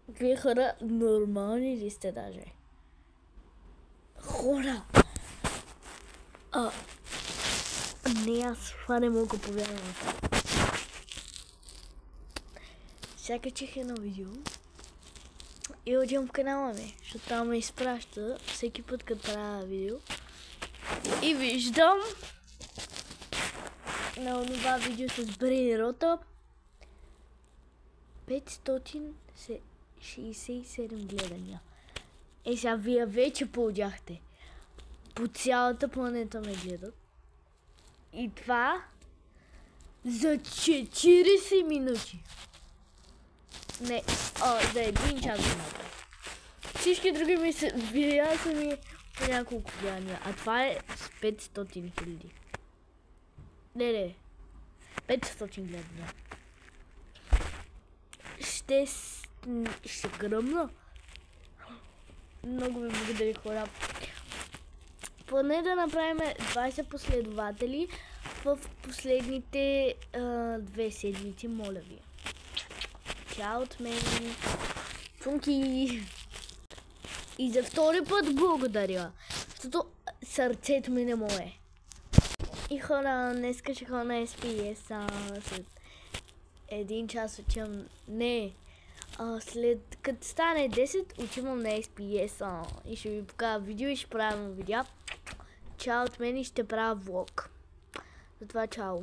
Вие хора нормални ли сте даже? Хора! Не, аз това не мога повярвам. Сега качих едно видео и отивам в канала ми, защото там ме изпраща всеки път, като правя видео. И виждам на това видео с Брейн Рота 567 гледания. Сега вие вече поудяхте. По цялата планета ме гледат. И това за 40 минути. Не, за 1 час минута. Всички други видеа са ми по няколко гледания, а това е с 500 хиляди. Не, 500 гледания. Ще гръмна. Много ви благодаря, хора. Поне да направим 20 последователи в последните 2 седмици, моля ви. Чао от мен. Функи. И за втори път благодаря, защото сърцето ми не му е. И хора, днеска ще ходя на SPS след 1 час отивам. Не. След като стане 10, отивам на SPS и ще ви покажа видео и ще правим видео. Чао от мен и ще правя влог. Затова чао.